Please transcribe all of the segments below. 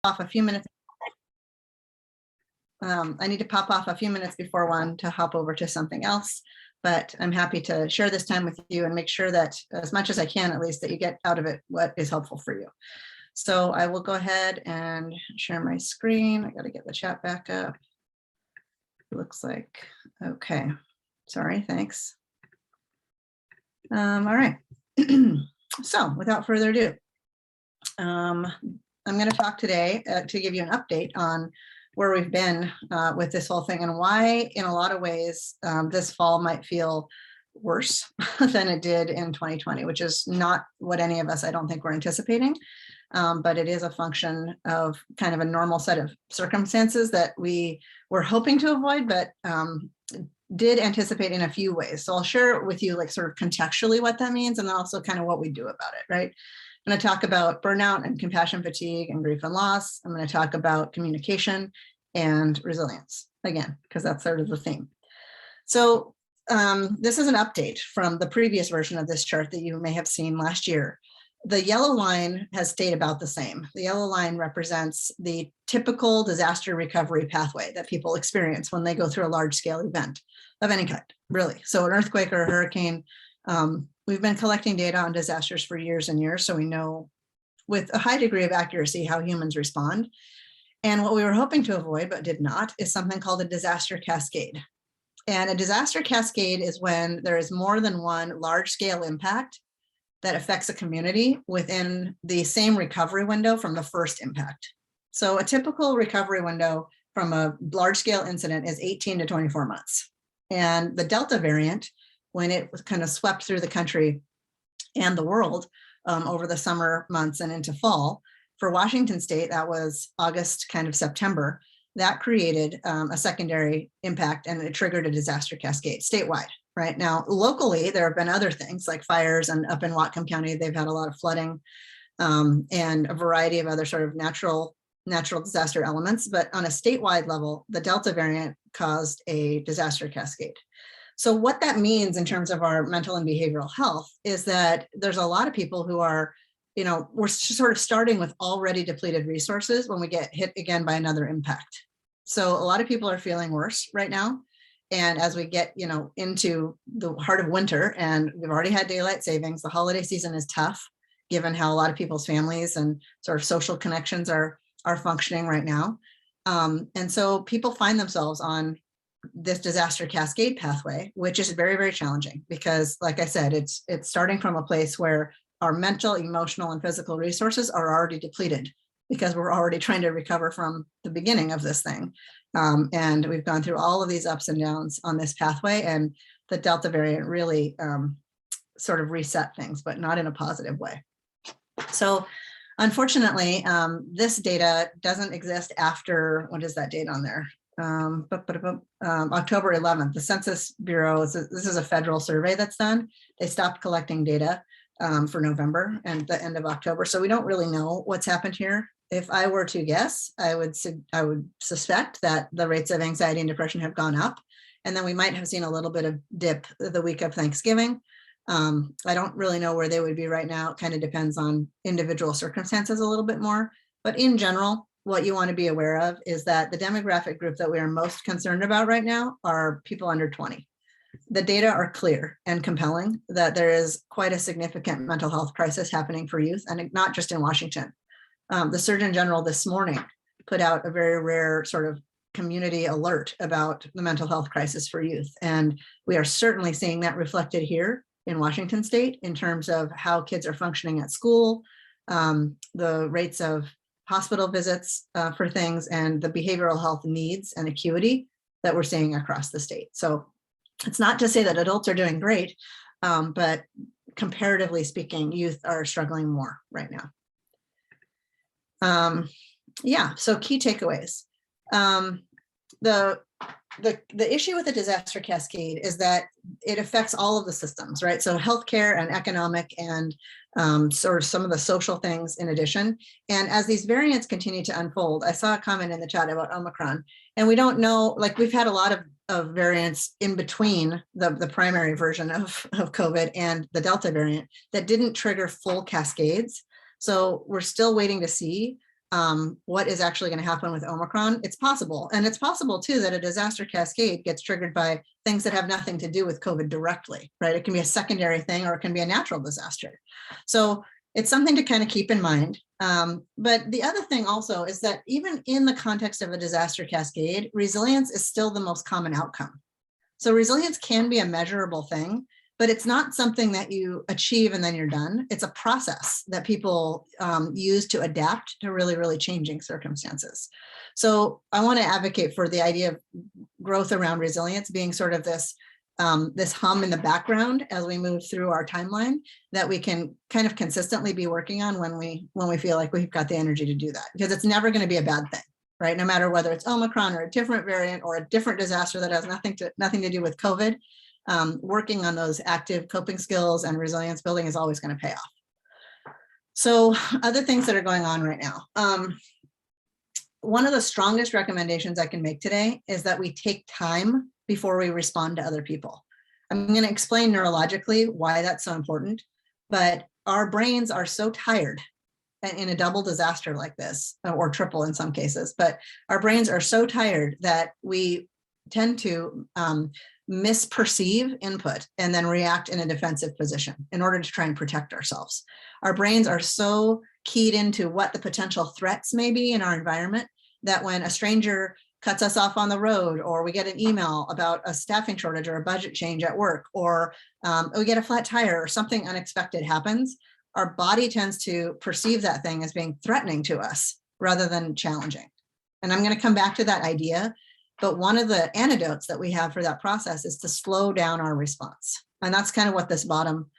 off a few minutes. I need to pop off a few minutes before 1 to hop over to something else, but I'm happy to share this time with you and make sure that as much as I can, at least, that you get out of it what is helpful for you. So I will go ahead and share my screen. I got to get the chat back up. Looks like, okay. Sorry, thanks. All right. So without further ado, I'm going to talk today to give you an update on where we've been with this whole thing and why, in a lot of ways, this fall might feel worse than it did in 2020, which is not what any of us, I don't think, were anticipating. But it is a function of kind of a normal set of circumstances that we were hoping to avoid, but did anticipate in a few ways. So I'll share with you like sort of contextually what that means, and then also kind of what we do about it, right? I'm going to talk about burnout and compassion fatigue and grief and loss. I'm going to talk about communication and resilience again, because that's sort of the theme. So this is an update from the previous version of this chart that you may have seen last year. The yellow line has stayed about the same. The yellow line represents the typical disaster recovery pathway that people experience when they go through a large-scale event of any kind, really. So an earthquake or a hurricane. We've been collecting data on disasters for years and years, so we know with a high degree of accuracy how humans respond. And what we were hoping to avoid, but did not, is something called a disaster cascade. And a disaster cascade is when there is more than one large-scale impact that affects a community within the same recovery window from the first impact. So a typical recovery window from a large-scale incident is 18 to 24 months. And the Delta variant, when it was kind of swept through the country and the world over the summer months and into fall, for Washington state, that was August, kind of September, that created a secondary impact and it triggered a disaster cascade statewide. Right now, locally, there have been other things like fires, and up in Whatcom County, they've had a lot of flooding and a variety of other sort of natural disaster elements. But on a statewide level, the Delta variant caused a disaster cascade. So what that means in terms of our mental and behavioral health is that there's a lot of people who are, we're sort of starting with already depleted resources when we get hit again by another impact. So a lot of people are feeling worse right now. And as we get, into the heart of winter, and we've already had daylight savings, the holiday season is tough, given how a lot of people's families and sort of social connections are functioning right now. And so people find themselves on this disaster cascade pathway, which is very, very challenging because, like I said, it's starting from a place where our mental, emotional, and physical resources are already depleted because we're already trying to recover from the beginning of this thing. And we've gone through all of these ups and downs on this pathway, and the Delta variant really sort of reset things, but not in a positive way. So unfortunately, this data doesn't exist after, what is that date on there? October 11th. The Census Bureau, this is a federal survey that's done. They stopped collecting data for November and the end of October. So we don't really know what's happened here. If I were to guess, I would suspect that the rates of anxiety and depression have gone up, and then we might have seen a little bit of dip the week of Thanksgiving. I don't really know where they would be right now. It kind of depends on individual circumstances a little bit more. But in general, what you want to be aware of is that the demographic group that we are most concerned about right now are people under 20. The data are clear and compelling that there is quite a significant mental health crisis happening for youth, and not just in Washington. The Surgeon General this morning put out a very rare sort of community alert about the mental health crisis for youth. And we are certainly seeing that reflected here in Washington state in terms of how kids are functioning at school, the rates of hospital visits for things, and the behavioral health needs and acuity that we're seeing across the state. So it's not to say that adults are doing great, but comparatively speaking, youth are struggling more right now. Yeah, so key takeaways. The issue with the disaster cascade is that it affects all of the systems, right? So healthcare and economic and sort of some of the social things in addition. And as these variants continue to unfold, I saw a comment in the chat about Omicron, and we don't know, like we've had a lot of variants in between the primary version of COVID and the Delta variant that didn't trigger full cascades. So we're still waiting to see what is actually going to happen with Omicron. It's possible. And it's possible too that a disaster cascade gets triggered by things that have nothing to do with COVID directly, right? It can be a secondary thing, or it can be a natural disaster. So it's something to kind of keep in mind. But the other thing also is that even in the context of a disaster cascade, resilience is still the most common outcome. So resilience can be a measurable thing, but it's not something that you achieve and then you're done. It's a process that people use to adapt to really, really changing circumstances. So I want to advocate for the idea of growth around resilience being sort of this hum in the background as we move through our timeline that we can kind of consistently be working on when we feel like we've got the energy to do that, because it's never going to be a bad thing, right? No matter whether it's Omicron or a different variant or a different disaster that has nothing to do with COVID. Working on those active coping skills and resilience building is always going to pay off. So other things that are going on right now. One of the strongest recommendations I can make today is that we take time before we respond to other people. I'm going to explain neurologically why that's so important, but our brains are so tired in a double disaster like this, or triple in some cases, but our brains are so tired that we tend to misperceive input and then react in a defensive position in order to try and protect ourselves. Our brains are so keyed into what the potential threats may be in our environment that when a stranger cuts us off on the road, or we get an email about a staffing shortage or a budget change at work, or we get a flat tire or something unexpected happens, our body tends to perceive that thing as being threatening to us rather than challenging. And I'm going to come back to that idea. But one of the antidotes that we have for that process is to slow down our response. And that's kind of what this bottom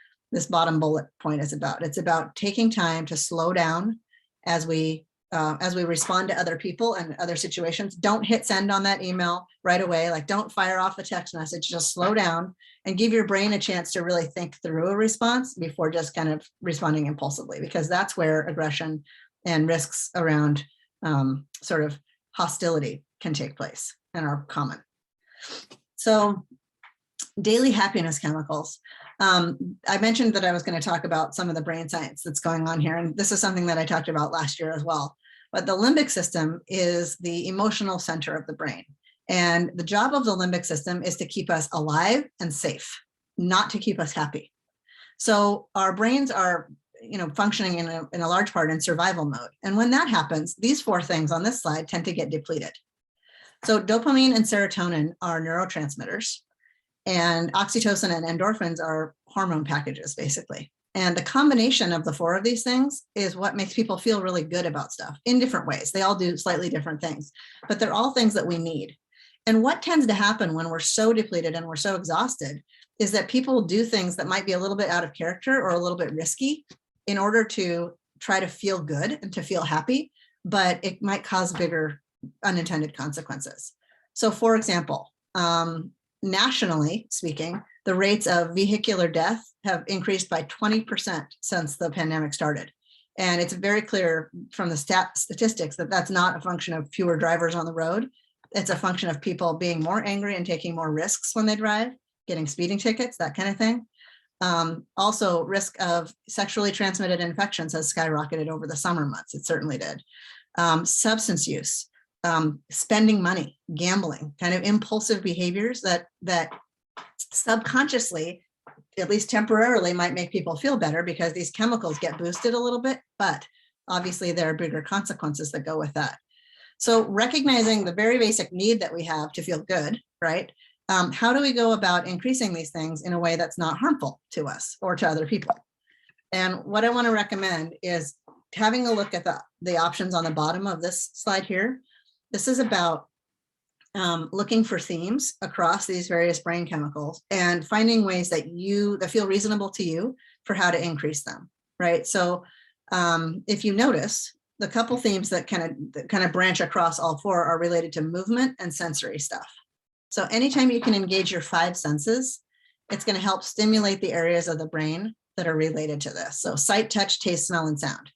bullet point is about. It's about taking time to slow down as we respond to other people and other situations. Don't hit send on that email right away. Like, don't fire off the text message, just slow down and give your brain a chance to really think through a response before just kind of responding impulsively, because that's where aggression and risks around sort of hostility can take place and are common. So daily happiness chemicals. I mentioned that I was going to talk about some of the brain science that's going on here. And this is something that I talked about last year as well. But the limbic system is the emotional center of the brain. And the job of the limbic system is to keep us alive and safe, not to keep us happy. So our brains are functioning in a large part in survival mode. And when that happens, these four things on this slide tend to get depleted. So dopamine and serotonin are neurotransmitters, and oxytocin and endorphins are hormone packages, basically. And the combination of the four of these things is what makes people feel really good about stuff in different ways. They all do slightly different things, but they're all things that we need. And what tends to happen when we're so depleted and we're so exhausted is that people do things that might be a little bit out of character or a little bit risky in order to try to feel good and to feel happy, but it might cause bigger unintended consequences. So for example, nationally speaking, the rates of vehicular death have increased by 20% since the pandemic started. And it's very clear from the statistics that that's not a function of fewer drivers on the road. It's a function of people being more angry and taking more risks when they drive, getting speeding tickets, that kind of thing. Also, risk of sexually transmitted infections has skyrocketed over the summer months. It certainly did. Substance use, spending money, gambling, kind of impulsive behaviors that subconsciously, at least temporarily, might make people feel better because these chemicals get boosted a little bit, but obviously there are bigger consequences that go with that. So recognizing the very basic need that we have to feel good, right? How do we go about increasing these things in a way that's not harmful to us or to other people? And what I want to recommend is having a look at the options on the bottom of this slide here. This is about looking for themes across these various brain chemicals and finding ways that feel reasonable to you for how to increase them, right? So if you notice, the couple themes that kind of branch across all four are related to movement and sensory stuff. So anytime you can engage your five senses, it's going to help stimulate the areas of the brain that are related to this. So sight, touch, taste, smell, and sound.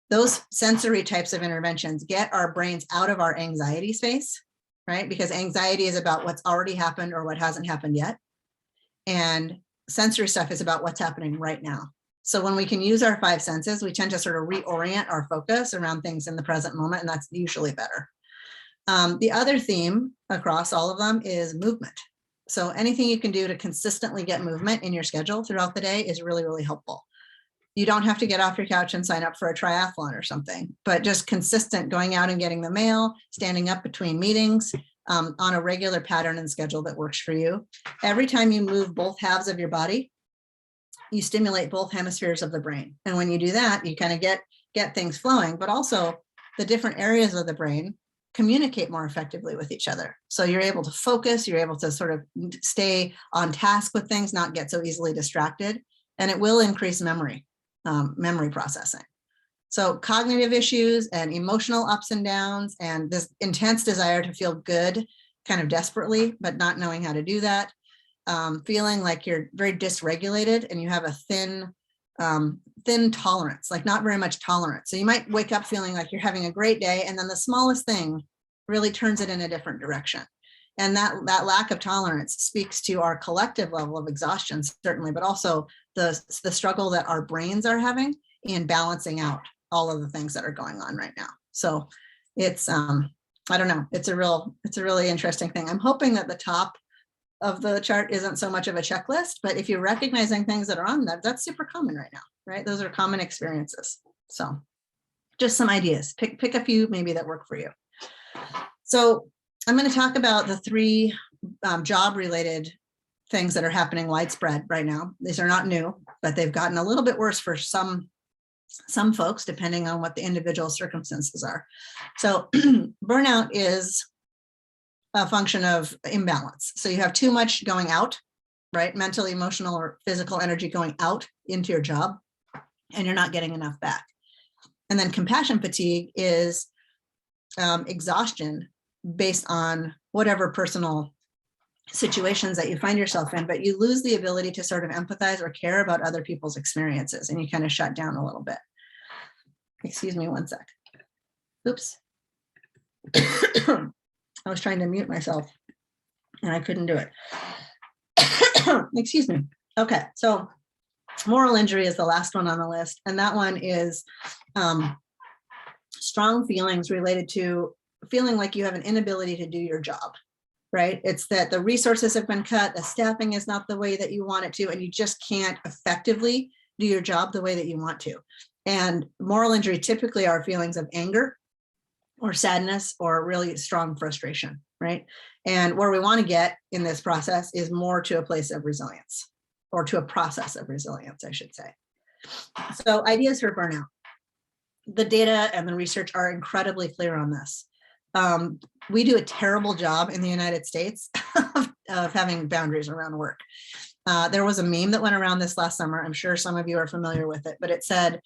Those sensory types of interventions get our brains out of our anxiety space, right? Because anxiety is about what's already happened or what hasn't happened yet. And sensory stuff is about what's happening right now. So when we can use our five senses, we tend to sort of reorient our focus around things in the present moment, and that's usually better. The other theme across all of them is movement. So anything you can do to consistently get movement in your schedule throughout the day is really, really helpful. You don't have to get off your couch and sign up for a triathlon or something, but just consistent going out and getting the mail, standing up between meetings on a regular pattern and schedule that works for you. Every time you move both halves of your body, you stimulate both hemispheres of the brain. And when you do that, you kind of get things flowing, but also the different areas of the brain communicate more effectively with each other. So you're able to focus, you're able to sort of stay on task with things, not get so easily distracted, and it will increase memory processing. So cognitive issues and emotional ups and downs and this intense desire to feel good kind of desperately, but not knowing how to do that, feeling like you're very dysregulated and you have a thin tolerance, like not very much tolerance. So you might wake up feeling like you're having a great day, and then the smallest thing really turns it in a different direction. And that lack of tolerance speaks to our collective level of exhaustion, certainly, but also the struggle that our brains are having in balancing out all of the things that are going on right now. So it's, I don't know, it's a really interesting thing. I'm hoping that the top of the chart isn't so much of a checklist, but if you're recognizing things that are on that, that's super common right now, right? Those are common experiences. So just some ideas, pick a few maybe that work for you. So I'm going to talk about the three job related things that are happening widespread right now. These are not new, but they've gotten a little bit worse for some folks, depending on what the individual circumstances are. So burnout is a function of imbalance. So you have too much going out, right? Mental, emotional, or physical energy going out into your job, and you're not getting enough back. And then compassion fatigue is exhaustion based on whatever personal situations that you find yourself in, but you lose the ability to sort of empathize or care about other people's experiences, and you kind of shut down a little bit. Excuse me one sec. Oops. I was trying to mute myself and I couldn't do it. Excuse me. Okay, so moral injury is the last one on the list. And that one is strong feelings related to feeling like you have an inability to do your job, right? It's that the resources have been cut, the staffing is not the way that you want it to, and you just can't effectively do your job the way that you want to. And moral injury typically are feelings of anger or sadness or really strong frustration, right? And where we want to get in this process is more to a place of resilience, or to a process of resilience, I should say. So ideas for burnout. The data and the research are incredibly clear on this. We do a terrible job in the United States of having boundaries around work. There was a meme that went around this last summer. I'm sure some of you are familiar with it, but it said,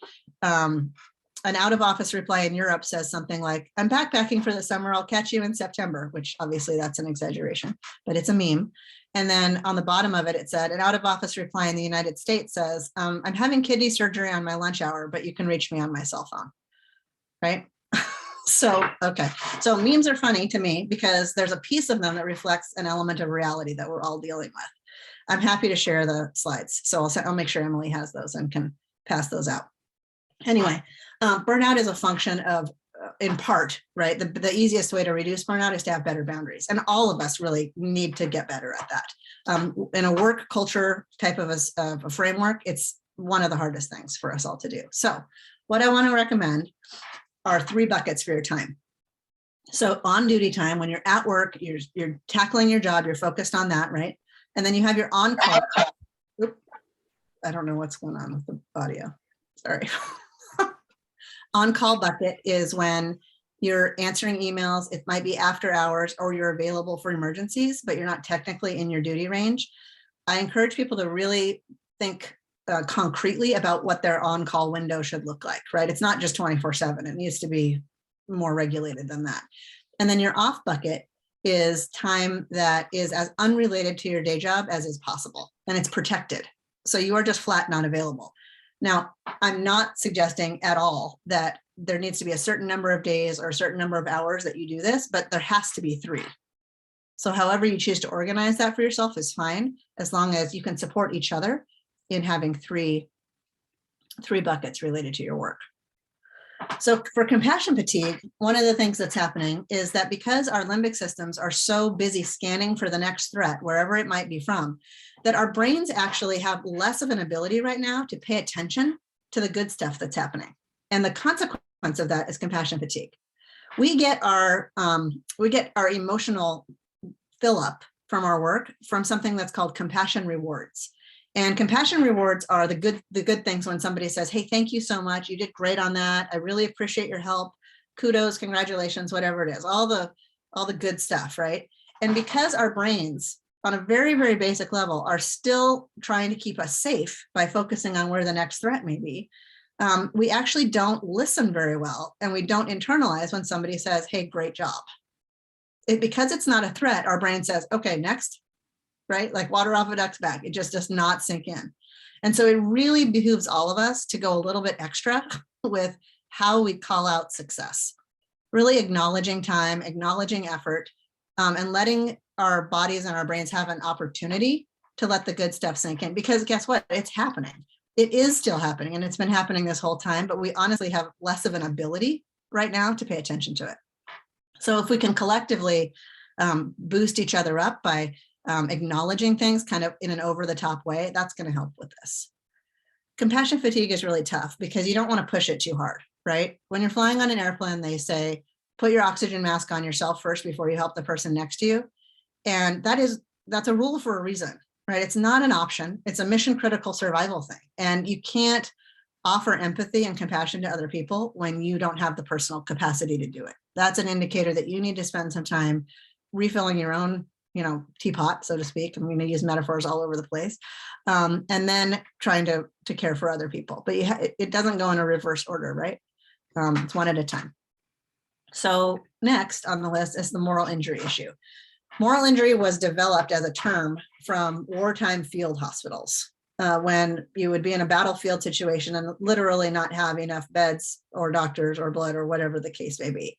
an out-of-office reply in Europe says something like, "I'm backpacking for the summer, I'll catch you in September," which obviously that's an exaggeration, but it's a meme. And then on the bottom of it, it said, an out-of-office reply in the United States says, "I'm having kidney surgery on my lunch hour, but you can reach me on my cell phone," right? So, okay. So memes are funny to me because there's a piece of them that reflects an element of reality that we're all dealing with. I'm happy to share the slides. So I'll make sure Emily has those and can pass those out. Anyway, burnout is a function of, in part, right? The easiest way to reduce burnout is to have better boundaries. And all of us really need to get better at that. In a work culture type of a framework, it's one of the hardest things for us all to do. So what I want to recommend are 3 buckets for your time. So on duty time, when you're at work, you're tackling your job, you're focused on that, right? And then you have your on-call. I don't know what's going on with the audio. Sorry. On-call bucket is when you're answering emails. It might be after hours, or you're available for emergencies, but you're not technically in your duty range. I encourage people to really think concretely about what their on-call window should look like, right? It's not just 24/7. It needs to be more regulated than that. And then your off bucket is time that is as unrelated to your day job as is possible, and it's protected. So you are just flat not available. Now, I'm not suggesting at all that there needs to be a certain number of days or a certain number of hours that you do this, but there has to be 3. So however you choose to organize that for yourself is fine, as long as you can support each other in having 3 3 buckets related to your work. So for compassion fatigue, one of the things that's happening is that because our limbic systems are so busy scanning for the next threat, wherever it might be from, that our brains actually have less of an ability right now to pay attention to the good stuff that's happening. And the consequence of that is compassion fatigue. We get our emotional fill up from our work from something that's called compassion rewards. And compassion rewards are the good things when somebody says, hey, thank you so much. You did great on that. I really appreciate your help. Kudos, congratulations, whatever it is, all the good stuff, right? And because our brains on a very, very basic level are still trying to keep us safe by focusing on where the next threat may be, we actually don't listen very well, and we don't internalize when somebody says, hey, great job. Because it's not a threat, our brain says, okay, next. Right? Like water off a duck's back. It just does not sink in. And so it really behooves all of us to go a little bit extra with how we call out success, really acknowledging time, acknowledging effort, and letting our bodies and our brains have an opportunity to let the good stuff sink in. Because guess what? It's happening. It is still happening, and it's been happening this whole time, but we honestly have less of an ability right now to pay attention to it. So if we can collectively boost each other up by acknowledging things kind of in an over-the-top way, that's going to help with this. Compassion fatigue is really tough because you don't want to push it too hard, right? When you're flying on an airplane, they say, put your oxygen mask on yourself first before you help the person next to you. And that's a rule for a reason, right? It's not an option. It's a mission critical survival thing. And you can't offer empathy and compassion to other people when you don't have the personal capacity to do it. That's an indicator that you need to spend some time refilling your own teapot, so to speak. I'm going to use metaphors all over the place. And then trying to care for other people. But it doesn't go in a reverse order, right? It's one at a time. So next on the list is the moral injury issue. Moral injury was developed as a term from wartime field hospitals, when you would be in a battlefield situation and literally not have enough beds or doctors or blood or whatever the case may be.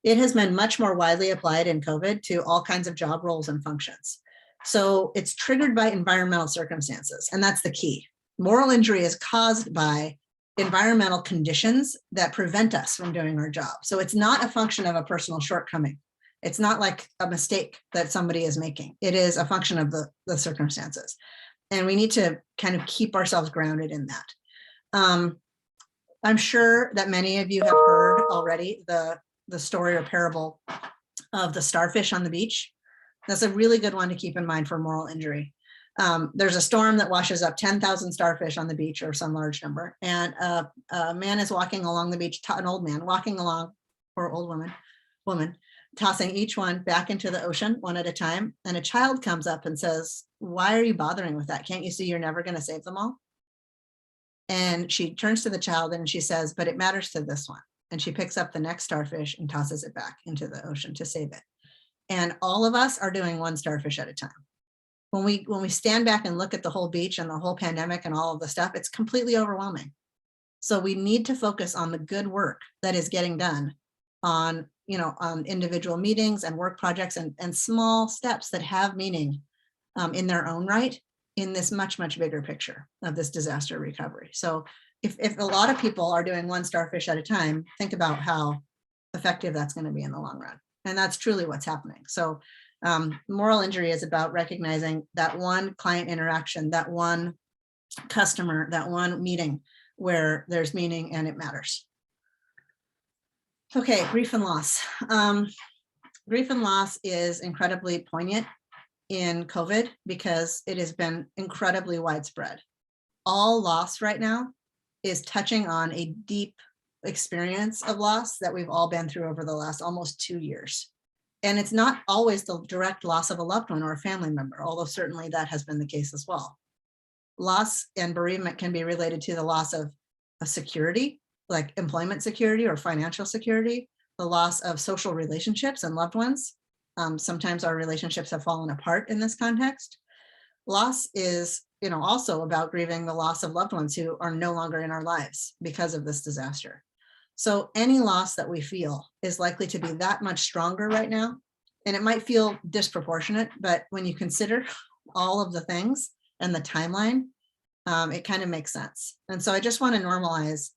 It has been much more widely applied in COVID to all kinds of job roles and functions. So it's triggered by environmental circumstances, and that's the key. Moral injury is caused by environmental conditions that prevent us from doing our job. So it's not a function of a personal shortcoming. It's not like a mistake that somebody is making. It is a function of the circumstances. And we need to kind of keep ourselves grounded in that. I'm sure that many of you have heard already the story or parable of the starfish on the beach. That's a really good one to keep in mind for moral injury. There's a storm that washes up 10,000 starfish on the beach, or some large number. And a man is walking along the beach, an old man walking along, or old woman, tossing each one back into the ocean one at a time. And a child comes up and says, why are you bothering with that? Can't you see you're never going to save them all? And she turns to the child and she says, but it matters to this one. And she picks up the next starfish and tosses it back into the ocean to save it. And all of us are doing one starfish at a time. When we stand back and look at the whole beach and the whole pandemic and all of the stuff, it's completely overwhelming. So we need to focus on the good work that is getting done on individual meetings and work projects and small steps that have meaning in their own right in this much, much bigger picture of this disaster recovery. So if a lot of people are doing one starfish at a time, think about how effective that's going to be in the long run. And that's truly what's happening. So moral injury is about recognizing that one client interaction, that one customer, that one meeting where there's meaning and it matters. Okay, grief and loss. Grief and loss is incredibly poignant in COVID because it has been incredibly widespread. All loss right now is touching on a deep experience of loss that we've all been through over the last almost 2 years. And it's not always the direct loss of a loved one or a family member, although certainly that has been the case as well. Loss and bereavement can be related to the loss of a security, like employment security or financial security, the loss of social relationships and loved ones. Sometimes our relationships have fallen apart in this context. Loss is, also about grieving the loss of loved ones who are no longer in our lives because of this disaster. So any loss that we feel is likely to be that much stronger right now. And it might feel disproportionate, but when you consider all of the things and the timeline, it kind of makes sense. And so I just want to normalize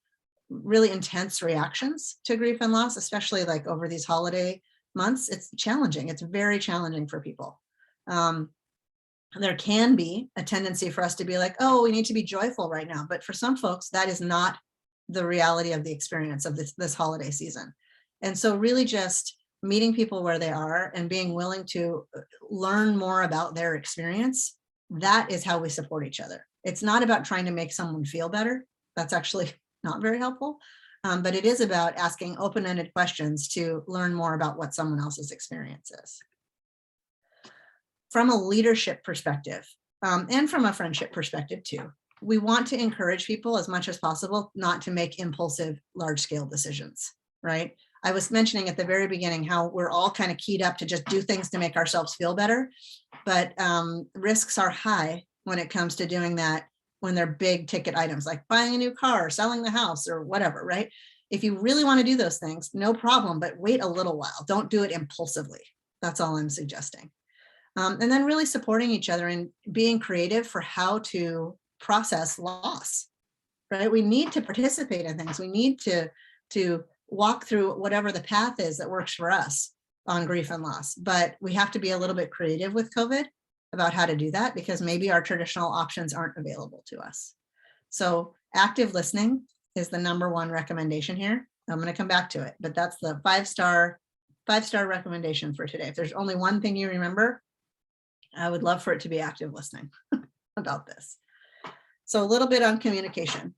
really intense reactions to grief and loss, especially like over these holiday months. It's challenging. It's very challenging for people. There can be a tendency for us to be like, oh, we need to be joyful right now. But for some folks, that is not the reality of the experience of this holiday season. And so really just meeting people where they are and being willing to learn more about their experience, that is how we support each other. It's not about trying to make someone feel better. That's actually not very helpful. But it is about asking open-ended questions to learn more about what someone else's experience is. From a leadership perspective, and from a friendship perspective too, we want to encourage people as much as possible not to make impulsive, large-scale decisions, right? I was mentioning at the very beginning how we're all kind of keyed up to just do things to make ourselves feel better, but risks are high when it comes to doing that when they're big ticket items like buying a new car, selling the house, or whatever, right? If you really want to do those things, no problem, but wait a little while. Don't do it impulsively. That's all I'm suggesting. And then really supporting each other and being creative for how to process loss, right? We need to participate in things. We need to walk through whatever the path is that works for us on grief and loss, but we have to be a little bit creative with COVID about how to do that because maybe our traditional options aren't available to us. So active listening is the #1 recommendation here. I'm going to come back to it, but that's the five-star recommendation for today. If there's only one thing you remember, I would love for it to be active listening about this. So a little bit on communication.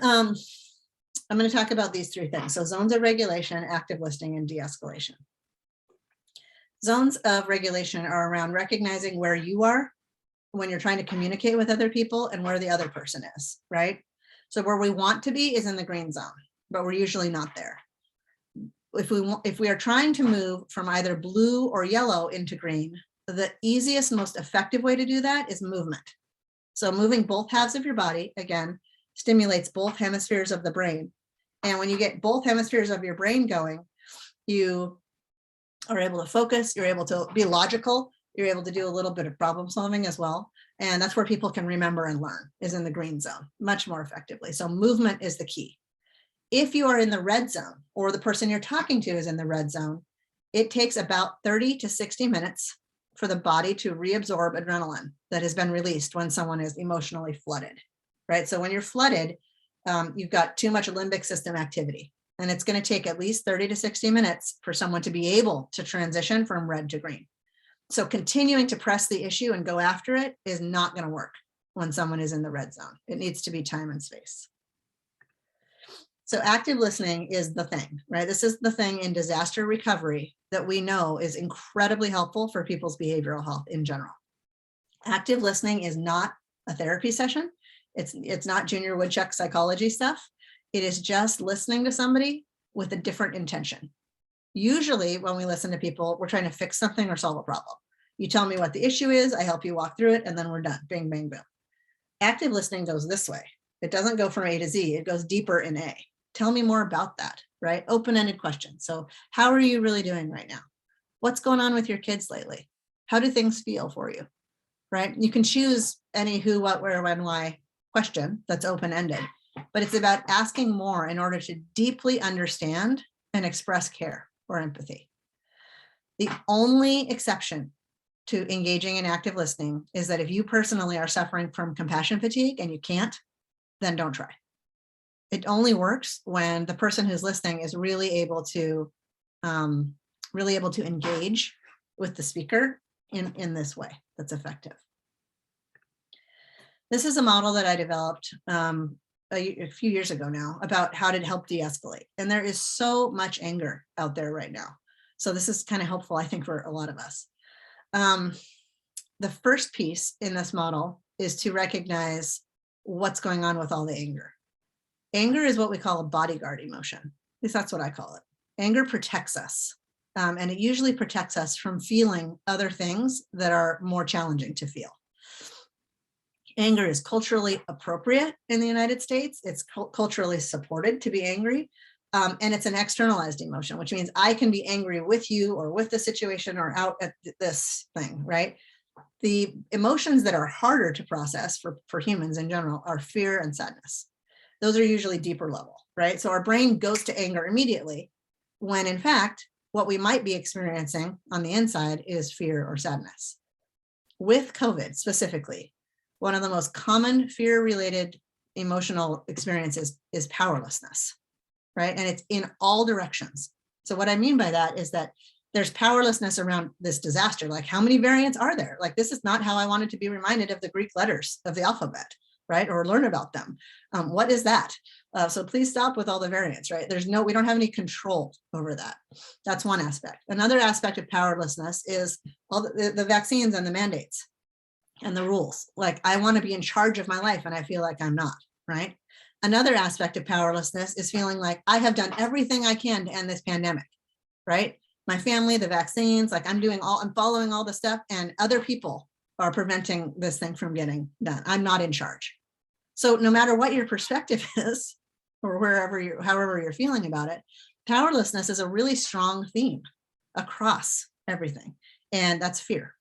I'm going to talk about these 3 things. So zones of regulation, active listening, and de-escalation. Zones of regulation are around recognizing where you are when you're trying to communicate with other people and where the other person is, right? So where we want to be is in the green zone, but we're usually not there. If we are trying to move from either blue or yellow into green, the easiest, most effective way to do that is movement. So moving both halves of your body, again, stimulates both hemispheres of the brain. And when you get both hemispheres of your brain going, you are able to focus, you're able to be logical, you're able to do a little bit of problem solving as well. And that's where people can remember and learn, is in the green zone, much more effectively. So movement is the key. If you are in the red zone, or the person you're talking to is in the red zone, it takes about 30 to 60 minutes for the body to reabsorb adrenaline that has been released when someone is emotionally flooded, right? So when you're flooded, you've got too much limbic system activity, and it's going to take at least 30 to 60 minutes for someone to be able to transition from red to green. So continuing to press the issue and go after it is not going to work when someone is in the red zone. It needs to be time and space. So active listening is the thing, right? This is the thing in disaster recovery that we know is incredibly helpful for people's behavioral health in general. Active listening is not a therapy session. It's not Junior Woodchuck psychology stuff. It is just listening to somebody with a different intention. Usually when we listen to people, we're trying to fix something or solve a problem. You tell me what the issue is, I help you walk through it, and then we're done. Bing, bang, boom. Active listening goes this way. It doesn't go from A to Z. It goes deeper in A. Tell me more about that, right? Open-ended questions. So how are you really doing right now? What's going on with your kids lately? How do things feel for you, right? You can choose any who, what, where, when, why question that's open-ended, but it's about asking more in order to deeply understand and express care or empathy. The only exception to engaging in active listening is that if you personally are suffering from compassion fatigue and you can't, then don't try. It only works when the person who's listening is really able to engage with the speaker in this way that's effective. This is a model that I developed a few years ago now about how to help de-escalate. And there is so much anger out there right now. So this is kind of helpful, I think, for a lot of us. The first piece in this model is to recognize what's going on with all the anger. Anger is what we call a bodyguard emotion. At least that's what I call it. Anger protects us. And it usually protects us from feeling other things that are more challenging to feel. Anger is culturally appropriate in the United States. It's culturally supported to be angry. And it's an externalized emotion, which means I can be angry with you or with the situation or out at this thing, right? The emotions that are harder to process for humans in general are fear and sadness. Those are usually deeper level, right? So our brain goes to anger immediately when in fact, what we might be experiencing on the inside is fear or sadness. With COVID specifically, one of the most common fear-related emotional experiences is powerlessness, right? And it's in all directions. So what I mean by that is that there's powerlessness around this disaster. Like, how many variants are there? Like, this is not how I wanted to be reminded of the Greek letters of the alphabet, right? Or learn about them. What is that? So please stop with all the variants, right? We don't have any control over that. That's one aspect. Another aspect of powerlessness is all the vaccines and the mandates and the rules. Like, I want to be in charge of my life and I feel like I'm not, right? Another aspect of powerlessness is feeling like I have done everything I can to end this pandemic, right? My family, the vaccines, like I'm following all the stuff, and other people are preventing this thing from getting done. I'm not in charge. So no matter what your perspective is, or however you're feeling about it, powerlessness is a really strong theme across everything. And that's fear,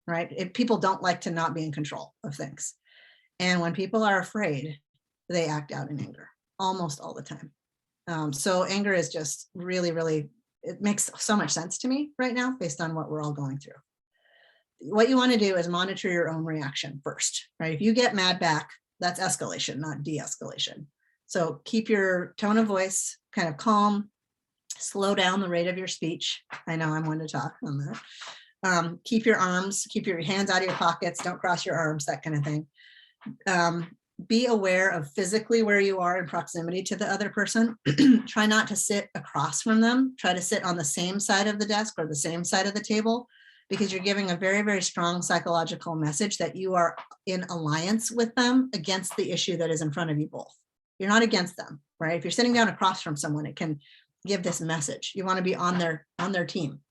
right? People don't like to not be in control of things. And when people are afraid, they act out in anger almost all the time. So anger is just really, really, it makes so much sense to me right now based on what we're all going through. What you want to do is monitor your own reaction first, right? If you get mad back, that's escalation, not de-escalation. So keep your tone of voice kind of calm, slow down the rate of your speech. I know I'm one to talk on that. Keep your hands out of your pockets, don't cross your arms, that kind of thing. Be aware of physically where you are in proximity to the other person. Try not to sit across from them. Try to sit on the same side of the desk or the same side of the table, because you're giving a very, very strong psychological message that you are in alliance with them against the issue that is in front of you both. You're not against them, right? If you're sitting down across from someone, it can give this message. You want to be on their team.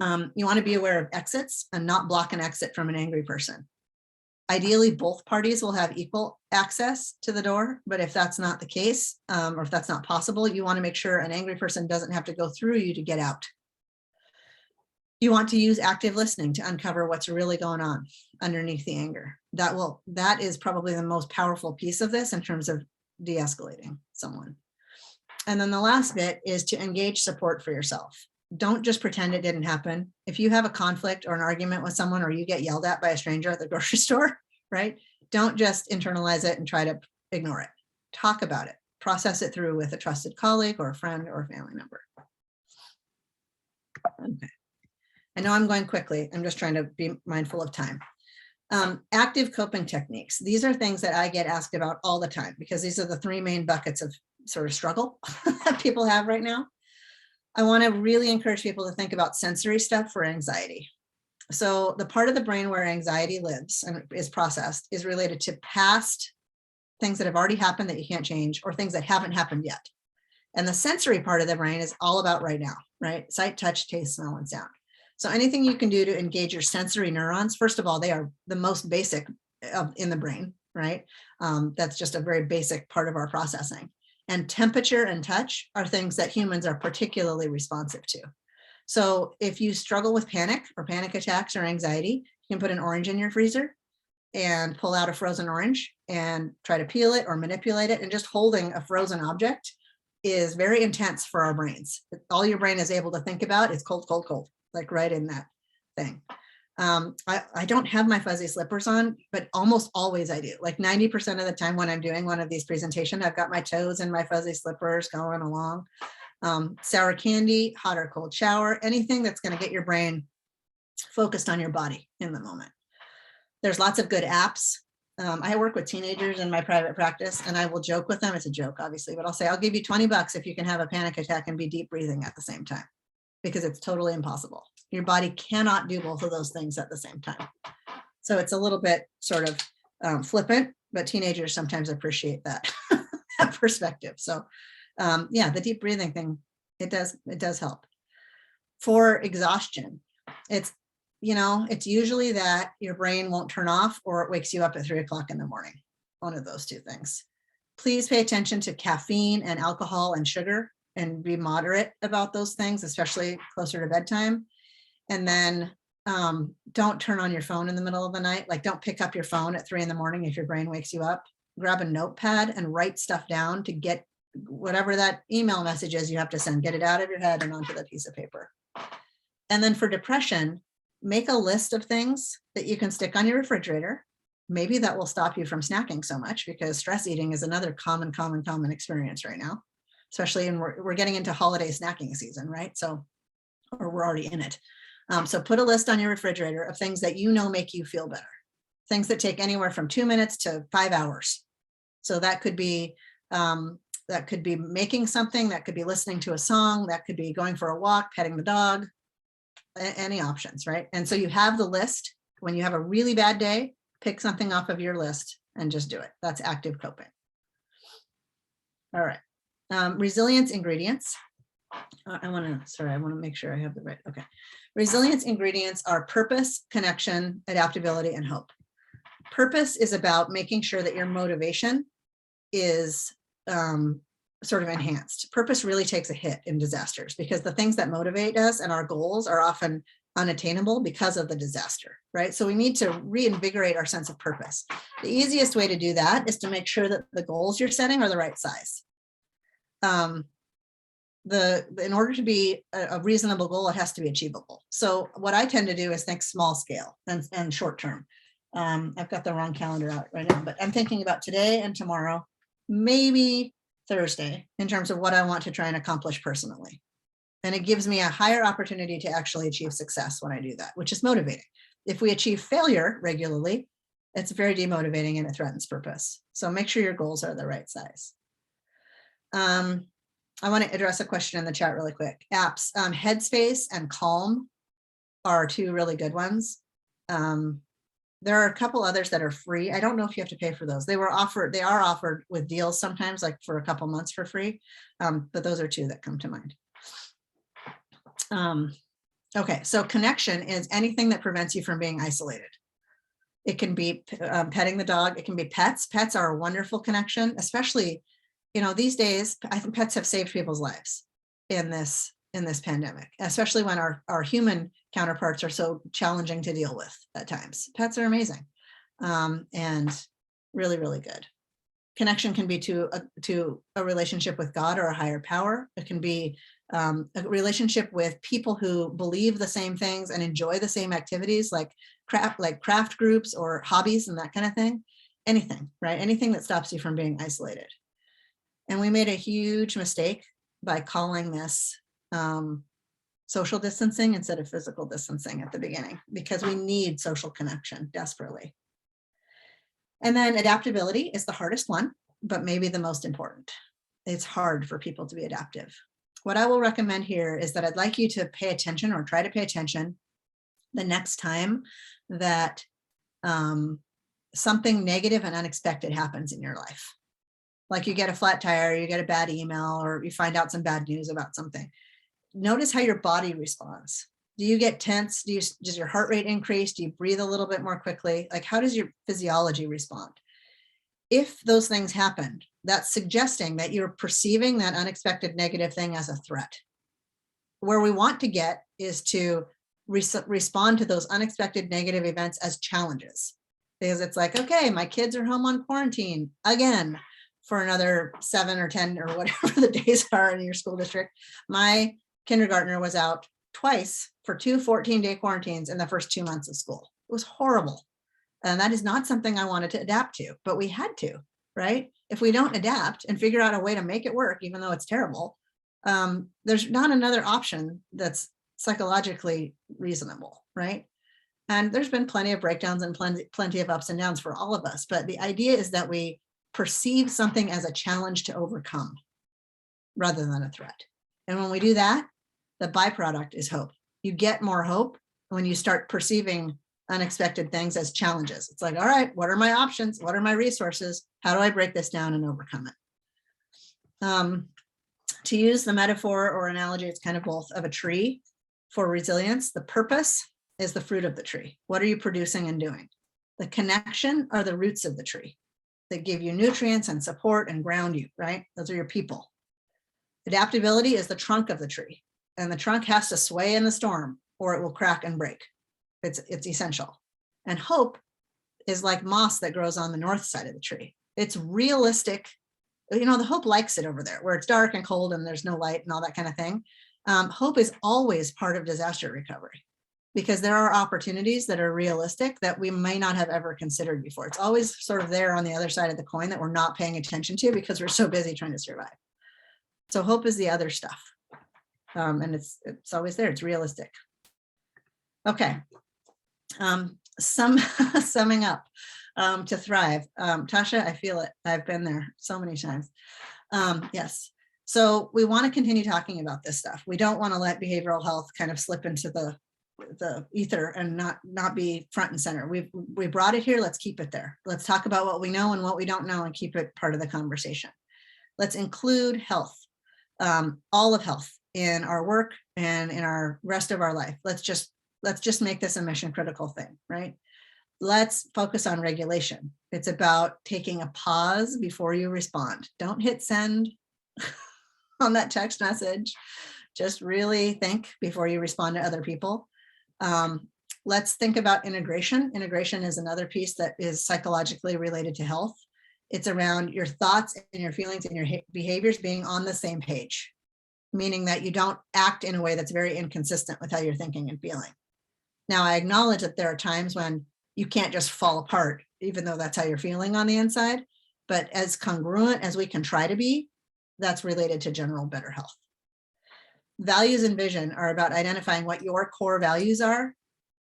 You want to be aware of exits and not block an exit from an angry person. Ideally, both parties will have equal access to the door, but if that's not the case, or if that's not possible, you want to make sure an angry person doesn't have to go through you to get out. You want to use active listening to uncover what's really going on underneath the anger. That is probably the most powerful piece of this in terms of de-escalating someone. And then the last bit is to engage support for yourself. Don't just pretend it didn't happen. If you have a conflict or an argument with someone, or you get yelled at by a stranger at the grocery store, right? Don't just internalize it and try to ignore it. Talk about it, process it through with a trusted colleague or a friend or a family member. Okay. I know I'm going quickly. I'm just trying to be mindful of time. Active coping techniques. These are things that I get asked about all the time, because these are the three main buckets of sort of struggle that people have right now. I want to really encourage people to think about sensory stuff for anxiety. So the part of the brain where anxiety lives and is processed is related to past things that have already happened that you can't change, or things that haven't happened yet. And the sensory part of the brain is all about right now, right? Sight, touch, taste, smell, and sound. So anything you can do to engage your sensory neurons, first of all, they are the most basic in the brain, right? That's just a very basic part of our processing. And temperature and touch are things that humans are particularly responsive to. So if you struggle with panic or panic attacks or anxiety, you can put an orange in your freezer and pull out a frozen orange and try to peel it or manipulate it. And just holding a frozen object is very intense for our brains. All your brain is able to think about is cold, cold, cold, like right in that thing. I don't have my fuzzy slippers on, but almost always I do. Like 90% of the time when I'm doing one of these presentations, I've got my toes in my fuzzy slippers going along. Sour candy, hot or cold shower, anything that's going to get your brain focused on your body in the moment. There's lots of good apps. I work with teenagers in my private practice, and I will joke with them. It's a joke, obviously, but I'll say, I'll give you $20 if you can have a panic attack and be deep breathing at the same time, because it's totally impossible. Your body cannot do both of those things at the same time. So it's a little bit sort of flippant, but teenagers sometimes appreciate that, that perspective. So yeah, the deep breathing thing, it does help. For exhaustion, it's usually that your brain won't turn off or it wakes you up at 3 o'clock in the morning. One of those two things. Please pay attention to caffeine and alcohol and sugar, and be moderate about those things, especially closer to bedtime. And then Don't turn on your phone in the middle of the night. Like, don't pick up your phone at 3 in the morning if your brain wakes you up. Grab a notepad and write stuff down to get whatever that email message is you have to send, get it out of your head and onto the piece of paper. And then for depression, make a list of things that you can stick on your refrigerator. Maybe that will stop you from snacking so much, because stress eating is another common experience right now, especially in we're getting into holiday snacking season, right? So, or we're already in it. So put a list on your refrigerator of things that you know make you feel better, things that take anywhere from 2 minutes to 5 hours. So that could be making something, that could be listening to a song, that could be going for a walk, petting the dog, any options, right? And so you have the list. When you have a really bad day, pick something off of your list and just do it. That's active coping. All right. Resilience ingredients. I want to make sure I have the right. Okay. Resilience ingredients are purpose, connection, adaptability, and hope. Purpose is about making sure that your motivation is sort of enhanced. Purpose really takes a hit in disasters, because the things that motivate us and our goals are often unattainable because of the disaster, right? So we need to reinvigorate our sense of purpose. The easiest way to do that is to make sure that the goals you're setting are the right size. In order to be a reasonable goal, it has to be achievable. So what I tend to do is think small scale and short term. I've got the wrong calendar out right now, but I'm thinking about today and tomorrow, maybe Thursday, in terms of what I want to try and accomplish personally. And it gives me a higher opportunity to actually achieve success when I do that, which is motivating. If we achieve failure regularly, it's very demotivating and it threatens purpose. So make sure your goals are the right size. I want to address a question in the chat really quick. Apps, Headspace and Calm are two really good ones. There are a couple others that are free. I don't know if you have to pay for those. They are offered with deals sometimes, like for a couple months for free. But those are two that come to mind. Okay, so connection is anything that prevents you from being isolated. It can be petting the dog. It can be pets. Pets are a wonderful connection, especially, these days. I think pets have saved people's lives in this pandemic, especially when our human counterparts are so challenging to deal with at times. Pets are amazing and really, really good. Connection can be to a relationship with God or a higher power. It can be a relationship with people who believe the same things and enjoy the same activities, like craft groups or hobbies and that kind of thing. Anything, right? Anything that stops you from being isolated. And we made a huge mistake by calling this social distancing instead of physical distancing at the beginning, because we need social connection desperately. And then adaptability is the hardest one, but maybe the most important. It's hard for people to be adaptive. What I will recommend here is that I'd like you to pay attention, or try to pay attention, the next time that something negative and unexpected happens in your life. Like you get a flat tire, you get a bad email, or you find out some bad news about something. Notice how your body responds. Do you get tense? Does your heart rate increase? Do you breathe a little bit more quickly? Like, how does your physiology respond? If those things happen, that's suggesting that you're perceiving that unexpected negative thing as a threat. Where we want to get is to respond to those unexpected negative events as challenges. Because it's like, okay, my kids are home on quarantine again for another 7 or 10 or whatever the days are in your school district. My kindergartner was out twice for 2 14-day quarantines in the first 2 months of school. It was horrible. And that is not something I wanted to adapt to, but we had to, right? If we don't adapt and figure out a way to make it work, even though it's terrible, there's not another option that's psychologically reasonable, right? And there's been plenty of breakdowns and plenty of ups and downs for all of us. But the idea is that we perceive something as a challenge to overcome rather than a threat. And when we do that, the byproduct is hope. You get more hope when you start perceiving unexpected things as challenges. It's like, all right, what are my options? What are my resources? How do I break this down and overcome it? To use the metaphor or analogy, it's kind of both, of a tree for resilience. The purpose is the fruit of the tree. What are you producing and doing? The connection are the roots of the tree that give you nutrients and support and ground you, right? Those are your people. Adaptability is the trunk of the tree, and the trunk has to sway in the storm or it will crack and break. It's essential. And hope is like moss that grows on the north side of the tree. It's realistic. The hope likes it over there where it's dark and cold and there's no light and all that kind of thing. Hope is always part of disaster recovery because there are opportunities that are realistic that we may not have ever considered before. It's always sort of there on the other side of the coin that we're not paying attention to because we're so busy trying to survive. So hope is the other stuff. And it's always there. It's realistic. Okay. Summing up, to thrive. Tasha, I feel it. I've been there so many times. Yes. So we want to continue talking about this stuff. We don't want to let behavioral health kind of slip into the ether and not be front and center. We brought it here. Let's keep it there. Let's talk about what we know and what we don't know and keep it part of the conversation. Let's include health, all of health in our work and in our rest of our life. Let's just make this a mission critical thing, right? Let's focus on regulation. It's about taking a pause before you respond. Don't hit send on that text message. Just really think before you respond to other people. Let's think about integration. Integration is another piece that is psychologically related to health. It's around your thoughts and your feelings and your behaviors being on the same page, meaning that you don't act in a way that's very inconsistent with how you're thinking and feeling. Now, I acknowledge that there are times when you can't just fall apart, even though that's how you're feeling on the inside. But as congruent as we can try to be, that's related to general better health. Values and vision are about identifying what your core values are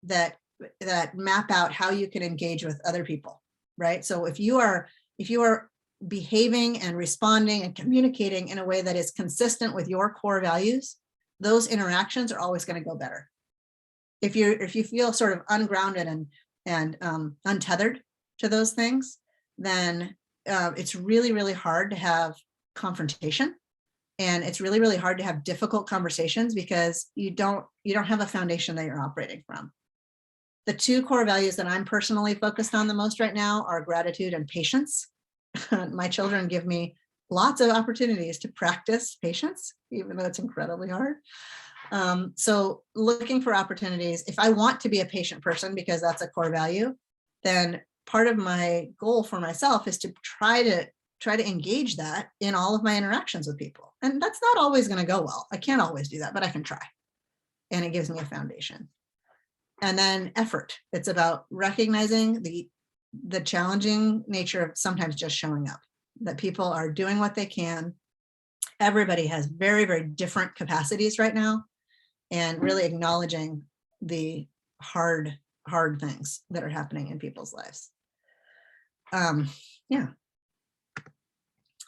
that map out how you can engage with other people, right? So if you are behaving and responding and communicating in a way that is consistent with your core values, those interactions are always going to go better. If you feel sort of ungrounded and untethered to those things, then it's really, really hard to have confrontation. And it's really, really hard to have difficult conversations because you don't have a foundation that you're operating from. The two core values that I'm personally focused on the most right now are gratitude and patience. My children give me lots of opportunities to practice patience, even though it's incredibly hard. So looking for opportunities, if I want to be a patient person, because that's a core value, then part of my goal for myself is to try to engage that in all of my interactions with people. And that's not always going to go well. I can't always do that, but I can try. And it gives me a foundation. And then effort. It's about recognizing the challenging nature of sometimes just showing up, that people are doing what they can. Everybody has very, very different capacities right now, and really acknowledging the hard things that are happening in people's lives. Yeah.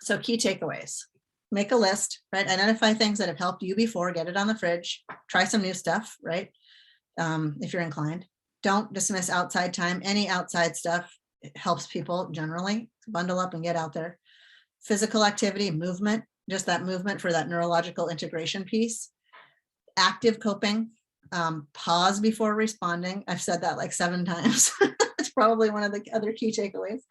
So key takeaways. Make a list, right? Identify things that have helped you before, get it on the fridge, try some new stuff, right? If you're inclined. Don't dismiss outside time. Any outside stuff helps people generally. Bundle up and get out there. Physical activity, movement, just that movement for that neurological integration piece. Active coping, pause before responding. I've said that like 7 times. It's probably one of the other key takeaways.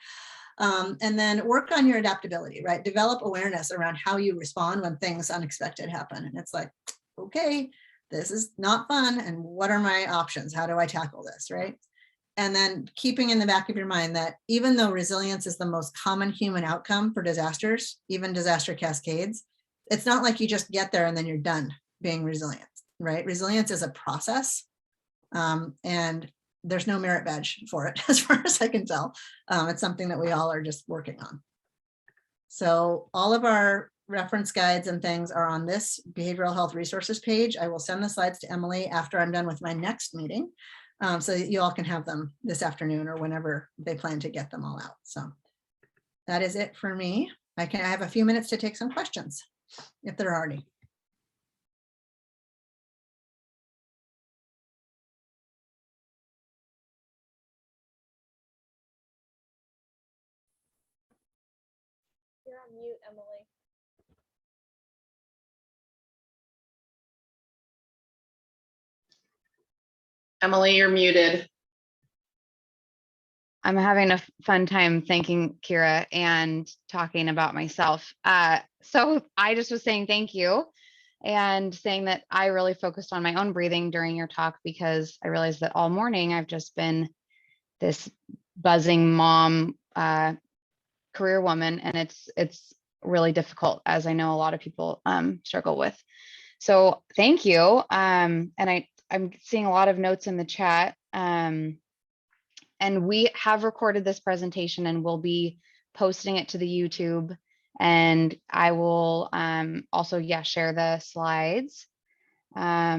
And then work on your adaptability, right? Develop awareness around how you respond when things unexpected happen. And it's like, okay, this is not fun. And what are my options? How do I tackle this, right? And then keeping in the back of your mind that even though resilience is the most common human outcome for disasters, even disaster cascades, it's not like you just get there and then you're done being resilient, right? Resilience is a process. And there's no merit badge for it, as far as I can tell. It's something that we all are just working on. So all of our reference guides and things are on this behavioral health resources page. I will send the slides to Emily after I'm done with my next meeting, so that you all can have them this afternoon or whenever they plan to get them all out. So that is it for me. I have a few minutes to take some questions, if there are any. You're on mute, Emily. Emily, you're muted. I'm having a fun time thanking Kira and talking about myself. So I just was saying thank you. and saying that I really focused on my own breathing during your talk because I realized that all morning I've just been this buzzing mom, career woman, and it's really difficult, as I know a lot of people struggle with. So thank you. And I'm seeing a lot of notes in the chat. And we have recorded this presentation and we'll be posting it to the YouTube. And I will also, share the slides. I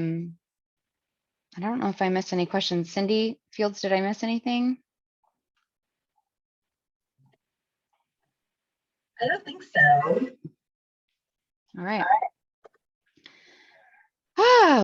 don't know if I missed any questions. Cindy Fields, did I miss anything? I don't think so. All right. Ah,